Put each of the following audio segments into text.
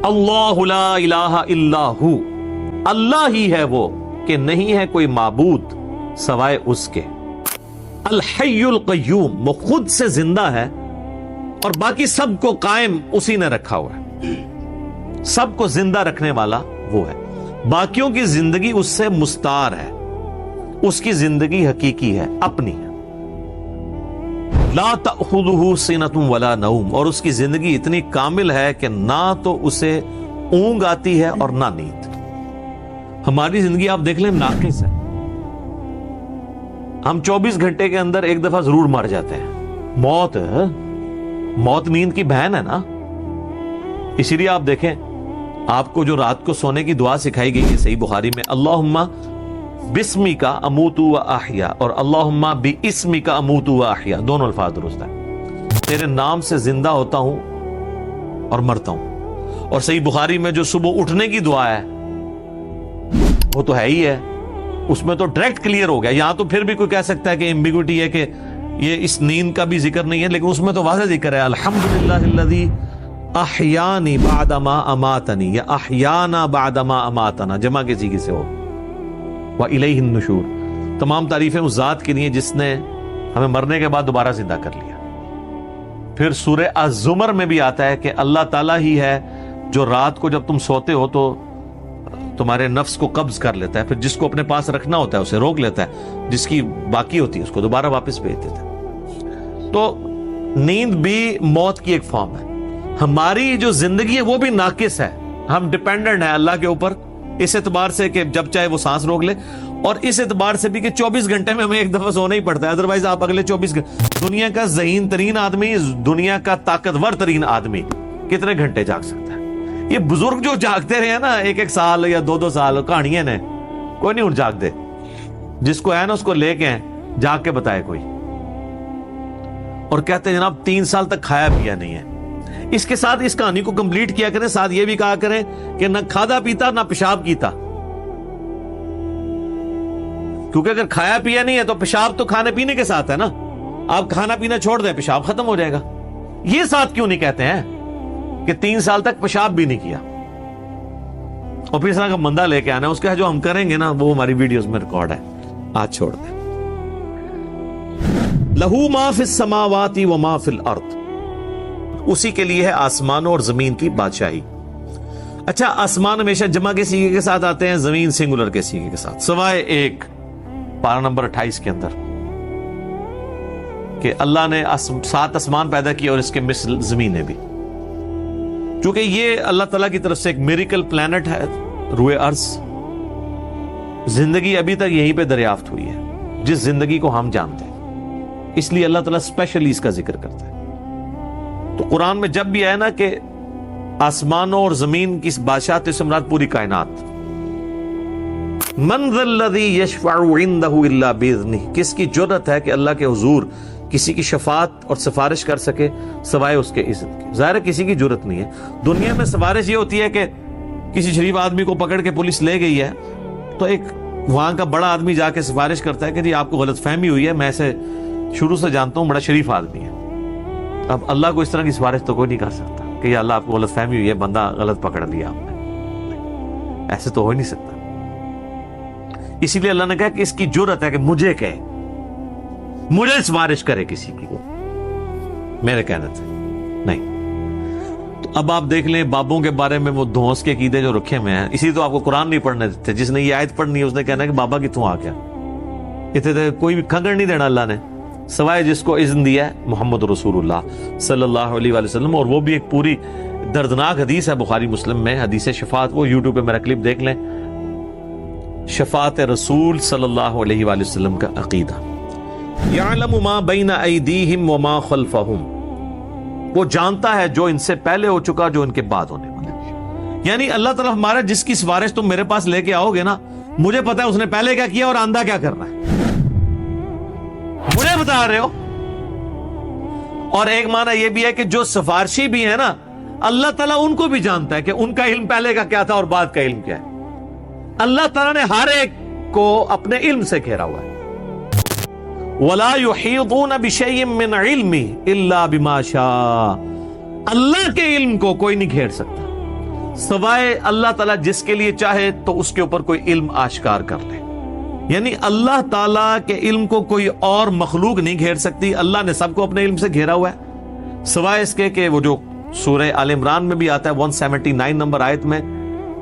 اللہ لا الہ الا ہو، اللہ ہی ہے وہ کہ نہیں ہے کوئی معبود سوائے اس کے۔ الحی القیوم، وہ خود سے زندہ ہے اور باقی سب کو قائم اسی نے رکھا ہوا ہے، سب کو زندہ رکھنے والا وہ ہے، باقیوں کی زندگی اس سے مستعار ہے، اس کی زندگی حقیقی ہے، اپنی ہے۔ لا تأخذہ سنۃ ولا نوم، اور اس کی زندگی اتنی کامل ہے کہ نہ تو اسے اونگ آتی ہے اور نہ نیند۔ ہماری زندگی آپ دیکھ لیں ناقص ہے، ہم 24 گھنٹے کے اندر ایک دفعہ ضرور مر جاتے ہیں۔ موت نیند کی بہن ہے نا، اسی لیے آپ دیکھیں آپ کو جو رات کو سونے کی دعا سکھائی گئی ہے صحیح بخاری میں، اللہم بسمک اموت و احیا، اور اللہم باسمک اموت و احیا، دونوں الفاظ درست ہیں، تیرے نام سے زندہ ہوتا ہوں اور مرتا ہوں۔ اور صحیح بخاری میں جو صبح اٹھنے کی دعا ہے وہ تو ہے ہی ہے، اس میں تو ڈائریکٹ کلیئر ہو گیا۔ یہاں تو پھر بھی کوئی کہہ سکتا ہے کہ ایمبیگوٹی ہے کہ یہ اس نیند کا بھی ذکر نہیں ہے، لیکن اس میں تو واضح ذکر ہے، الحمدللہ الذی احیانی بعد ما اماتنی، یا احیانا بعد ما اماتنا، جمع کے سیغے سے ہو، وَإِلَيْهِ النُّشُورُ، تمام تعریفیں اس ذات کے لیے جس نے ہمیں مرنے کے بعد دوبارہ زندہ کر لیا۔ پھر سورہ الزمر میں بھی آتا ہے کہ اللہ تعالیٰ ہی ہے جو رات کو جب تم سوتے ہو تو تمہارے نفس کو قبض کر لیتا ہے، پھر جس کو اپنے پاس رکھنا ہوتا ہے اسے روک لیتا ہے، جس کی باقی ہوتی ہے اس کو دوبارہ واپس بھیج دیتا ہے۔ تو نیند بھی موت کی ایک فارم ہے۔ ہماری جو زندگی ہے وہ بھی ناقص ہے، ہم ڈیپینڈنٹ ہیں اللہ کے اوپر، اس اعتبار سے کہ جب چاہے وہ سانس روک لے، اور اس اعتبار سے بھی کہ 24 گھنٹے میں ہمیں ایک دفعہ سونا ہی پڑتا ہے، ادروائز آپ اگلے 24 گھنٹے، دنیا کا ذہین ترین آدمی، دنیا کا طاقتور ترین آدمی کتنے گھنٹے جاگ سکتا ہے؟ یہ بزرگ جو جاگتے رہے ہیں نا 1-1 سال یا 2-2 سال، کہانیاں نے، کوئی نہیں اٹھ جاگ دے، جس کو ہے نا اس کو لے کے جاگ کے بتائے کوئی، اور کہتے ہیں جناب 3 سال تک کھایا پیا نہیں ہے۔ اس کے ساتھ اس کہانی کو کمپلیٹ کیا کریں، ساتھ یہ بھی کہا کریں کہ نہ کھادا پیتا نہ پیشاب کیتا، کیونکہ اگر کھایا پیا نہیں ہے تو پیشاب تو کھانے پینے کے ساتھ ہے نا، آپ کھانا پینا چھوڑ دیں پیشاب ختم ہو جائے گا۔ یہ ساتھ کیوں نہیں کہتے ہیں کہ 3 سال تک پیشاب بھی نہیں کیا، اور پھر اس طرح کا بندہ لے کے آنا، اس کا جو ہم کریں گے نا وہ ہماری ویڈیوز میں ریکارڈ ہے، آج چھوڑ دیں۔ لہو ما فی السماوات و ما فی الارض، اسی کے لیے ہے آسمانوں اور زمین کی بادشاہی۔ اچھا، آسمان ہمیشہ جمع کے سیغے کے ساتھ آتے ہیں، زمین سنگولر کے سیغے کے ساتھ، سوائے ایک پارہ نمبر 28 کے اندر کہ اللہ نے 7 آسمان پیدا کیے اور اس کے مثل زمینیں بھی، چونکہ یہ اللہ تعالیٰ کی طرف سے ایک میریکل پلانٹ ہے روئے ارض، زندگی ابھی تک یہیں پہ دریافت ہوئی ہے جس زندگی کو ہم جانتے ہیں، اس لیے اللہ تعالیٰ اسپیشلی اس کا ذکر کرتا ہے۔ تو قرآن میں جب بھی آئے نا کہ آسمانوں اور زمین کی بادشاہت سے مراد پوری کائنات، من ذا الذی یشفع عندہ الا باذنہ، کس کی جرأت ہے کہ اللہ کے حضور کسی کی شفاعت اور سفارش کر سکے سوائے اس کے اذن کے؟ ظاہر ہے کسی کی جرأت نہیں ہے۔ دنیا میں سفارش یہ ہوتی ہے کہ کسی شریف آدمی کو پکڑ کے پولیس لے گئی ہے تو ایک وہاں کا بڑا آدمی جا کے سفارش کرتا ہے کہ جی آپ کو غلط فہمی ہوئی ہے، میں اسے شروع سے جانتا ہوں، بڑا شریف آدمی ہے۔ اب اللہ کو اس طرح کی سفارش تو کوئی نہیں کر سکتا کہ یا اللہ آپ کو غلط فہمی ہوئی ہے، بندہ غلط پکڑ لیا آپ نے، ایسے تو ہو ہی نہیں سکتا۔ اسی لیے اللہ نے کہا کہ اس کی جرأت ہے کہ مجھے کہے، مجھے سفارش کرے کسی کی، میرے کہنے سے نہیں۔ تو اب آپ دیکھ لیں بابوں کے بارے میں وہ دھونس کے عقیدے جو رکھے ہوئے ہیں، اسی تو آپ کو قرآن نہیں پڑھنے دیتے۔ جس نے یہ آیت پڑھنی ہے اس نے کہنا کہ بابا کتوں آ گیا، اتنے کوئی بھی کھنگڑ نہیں دینا اللہ نے، سوائے جس کو اذن دیا ہے محمد رسول اللہ صلی اللہ علیہ وآلہ وسلم، اور وہ بھی ایک پوری دردناک حدیث ہے بخاری مسلم میں، حدیث شفاعت، وہ یوٹیوب پہ میرا کلپ دیکھ لیں، شفاعت رسول صلی اللہ علیہ وآلہ وسلم کا عقیدہ۔ یعلم ما بین ایدیہم وما خلفہم، وہ جانتا ہے جو ان سے پہلے ہو چکا، جو ان کے بعد ہونے والا۔ یعنی اللہ تعالیٰ ہمارا جس کی سفارش تم میرے پاس لے کے آؤ گے نا، مجھے پتا ہے اس نے پہلے کیا کیا اور آندہ کیا کرنا ہے، مجھے بتا رہے ہو۔ اور ایک معنی یہ بھی ہے کہ جو سفارشی بھی ہے نا، اللہ تعالیٰ ان کو بھی جانتا ہے کہ ان کا علم پہلے کا کیا تھا اور بعد کا علم کیا ہے۔ اللہ تعالیٰ نے ہر ایک کو اپنے علم سے گھیرا ہوا ہے۔ وَلَا يُحِيطُونَ بِشَيْءٍ مِّنْ عِلْمِهِ إِلَّا بِمَا شَاءَ، اللہ کے علم کو کوئی نہیں گھیر سکتا سوائے اللہ تعالیٰ جس کے لیے چاہے تو اس کے اوپر کوئی علم آشکار کر لے. یعنی اللہ تعالیٰ کے علم کو کوئی اور مخلوق نہیں گھیر سکتی. اللہ نے سب کو اپنے علم سے گھیرا ہوا ہے، سوائے اس کے کہ وہ جو سورہ آل عمران میں بھی آتا ہے 179 نمبر آیت میں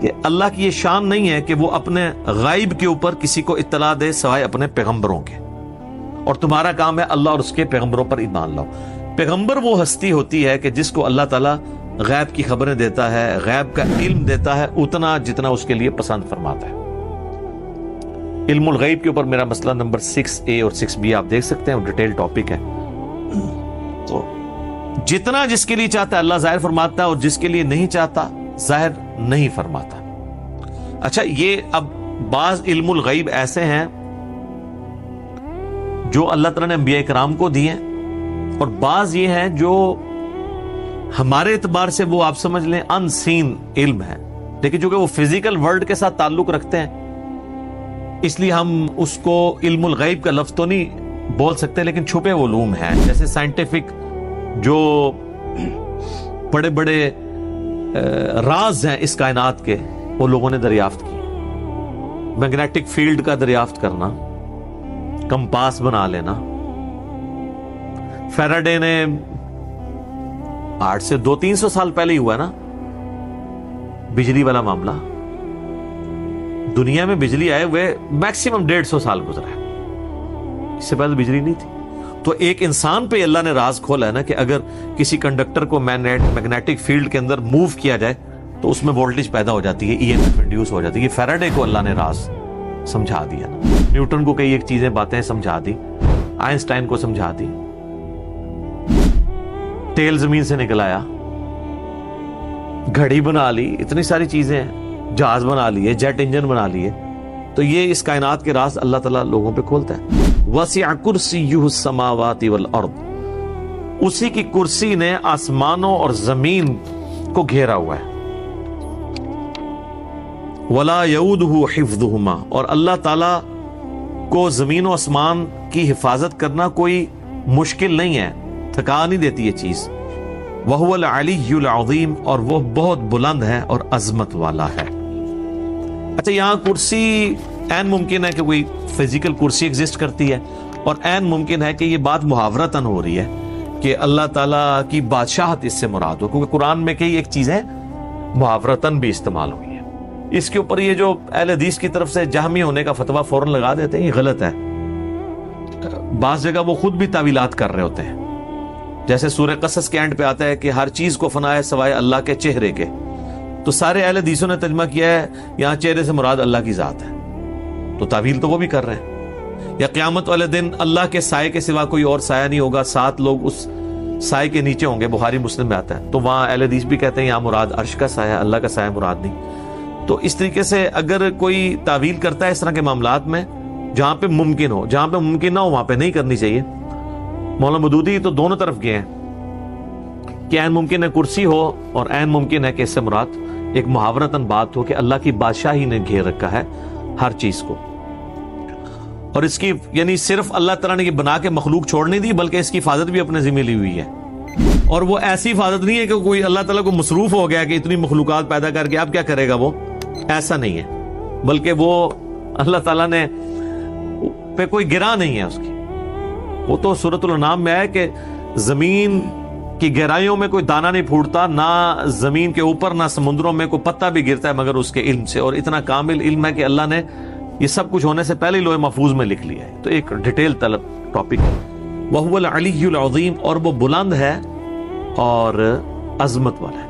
کہ اللہ کی یہ شان نہیں ہے کہ وہ اپنے غائب کے اوپر کسی کو اطلاع دے سوائے اپنے پیغمبروں کے، اور تمہارا کام ہے اللہ اور اس کے پیغمبروں پر ایمان لاؤ. پیغمبر وہ ہستی ہوتی ہے کہ جس کو اللہ تعالیٰ غیب کی خبریں دیتا ہے، غیب کا علم دیتا ہے اتنا جتنا اس کے لیے پسند فرماتا ہے. علم الغیب کے اوپر میرا مسئلہ نمبر 6A اور 6B آپ دیکھ سکتے ہیں، وہ ڈیٹیل ٹاپک ہے. تو جتنا جس کے لیے چاہتا ہے اللہ ظاہر فرماتا ہے، اور جس کے لیے نہیں چاہتا ظاہر نہیں فرماتا. اچھا، یہ اب بعض علم الغیب ایسے ہیں جو اللہ تعالیٰ نے انبیاء کرام کو دیے، اور بعض یہ ہیں جو ہمارے اعتبار سے وہ آپ سمجھ لیں ان سین علم ہے، لیکن جو کہ وہ فزیکل ورلڈ کے ساتھ تعلق رکھتے ہیں، اس لیے ہم اس کو علم الغیب کا لفظ تو نہیں بول سکتے، لیکن چھپے علوم ہیں. جیسے سائنٹیفک جو بڑے بڑے راز ہیں اس کائنات کے، وہ لوگوں نے دریافت کی. میگنیٹک فیلڈ کا دریافت کرنا، کمپاس بنا لینا. فیراڈے نے آج سے 200-300 سال پہلے ہی ہوا نا بجلی والا معاملہ. دنیا میں بجلی آئے ہوئے میکسیمم 150 سال گزرا ہے، اس سے پہلے بجلی نہیں تھی. تو ایک انسان پہ اللہ نے راز کھولا ہے نا کہ اگر کسی کنڈکٹر کو میگنیٹک فیلڈ کے اندر موو کیا جائے تو اس میں وولٹیج پیدا ہو جاتی ہے، ای ایم ایف انڈیوس ہو جاتی ہے. یہ فیراڈے کو اللہ نے راز سمجھا دیا نا. نیوٹن کو کئی ایک چیزیں باتیں سمجھا دی، آئنسٹائن کو سمجھا دی. تیل زمین سے نکل آیا، گھڑی بنا لی، اتنی ساری چیزیں ہیں، جہاز بنا لیے، جیٹ انجن بنا لیے. تو یہ اس کائنات کے راز اللہ تعالیٰ لوگوں پہ کھولتا ہے. وسع کرسیہ السماوات والارض، اسی کی کرسی نے آسمانوں اور زمین کو گھیرا ہوا ہے. ولا یؤودہ حفظہما، اور اللہ تعالیٰ کو زمین و آسمان کی حفاظت کرنا کوئی مشکل نہیں ہے، تھکا نہیں دیتی یہ چیز. وہو العلی العظیم، اور وہ بہت بلند ہے اور عظمت والا ہے. اچھا، یہاں کرسی عین ممکن ہے کہ کوئی فزیکل کرسی ایگزسٹ کرتی ہے، اور عین ممکن ہے کہ یہ بات محاورتاً ہو رہی ہے کہ اللہ تعالیٰ کی بادشاہت اس سے مراد ہو، کیونکہ قرآن میں کئی ایک چیزیں محاورتاً بھی استعمال ہوئی ہیں. اس کے اوپر یہ جو اہل حدیث کی طرف سے جہمی ہونے کا فتویٰ فوراً لگا دیتے ہیں، یہ غلط ہے. بعض جگہ وہ خود بھی تعویلات کر رہے ہوتے ہیں. جیسے سورہ قصص کے اینڈ پہ آتا ہے کہ ہر چیز کو فنا ہے سوائے اللہ کے چہرے کے. تو سارے اہل حدیثوں نے ترجمہ کیا ہے یہاں چہرے سے مراد اللہ کی ذات ہے، تو تعویل تو وہ بھی کر رہے ہیں. یا قیامت والے دن اللہ کے سائے کے سوا کوئی اور سایہ نہیں ہوگا، 7 لوگ اس سائے کے نیچے ہوں گے، بخاری مسلم میں آتا ہے. تو وہاں اہل حدیث بھی کہتے ہیں یہاں مراد عرش کا سایہ، اللہ کا سایہ مراد نہیں. تو اس طریقے سے اگر کوئی تعویل کرتا ہے اس طرح کے معاملات میں، جہاں پہ ممکن ہو، جہاں پہ ممکن نہ ہو وہاں پہ نہیں کرنی چاہیے. مولانا مودودی تو دونوں طرف گئے ہیں کہ عین ممکن ہے کرسی ہو، اور عین ممکن ہے کہ اس سے مراد ایک محاورتاً بات ہو کہ اللہ کی بادشاہی نے گھیر رکھا ہے ہر چیز کو. اور اس کی یعنی صرف اللہ تعالیٰ نے یہ بنا کے مخلوق چھوڑ نہیں دی، بلکہ اس کی حفاظت بھی اپنے ذمہ لی ہوئی ہے. اور وہ ایسی حفاظت نہیں ہے کہ کوئی اللہ تعالیٰ کو مصروف ہو گیا کہ اتنی مخلوقات پیدا کر کے اب کیا کرے گا، وہ ایسا نہیں ہے. بلکہ وہ اللہ تعالیٰ نے پہ کوئی گرا نہیں ہے اس کی. وہ تو سورۃ الانعام میں ہے کہ زمین کی گہرائیوں میں کوئی دانہ نہیں پھوٹتا، نہ زمین کے اوپر نہ سمندروں میں کوئی پتا بھی گرتا ہے مگر اس کے علم سے. اور اتنا کامل علم ہے کہ اللہ نے یہ سب کچھ ہونے سے پہلے ہی لوح محفوظ میں لکھ لیا ہے. تو ایک ڈیٹیل طلب ٹاپک ہے. وَهُوَ الْعَلِيُّ الْعَظِيمُ، اور وہ بلند ہے اور عظمت والا ہے.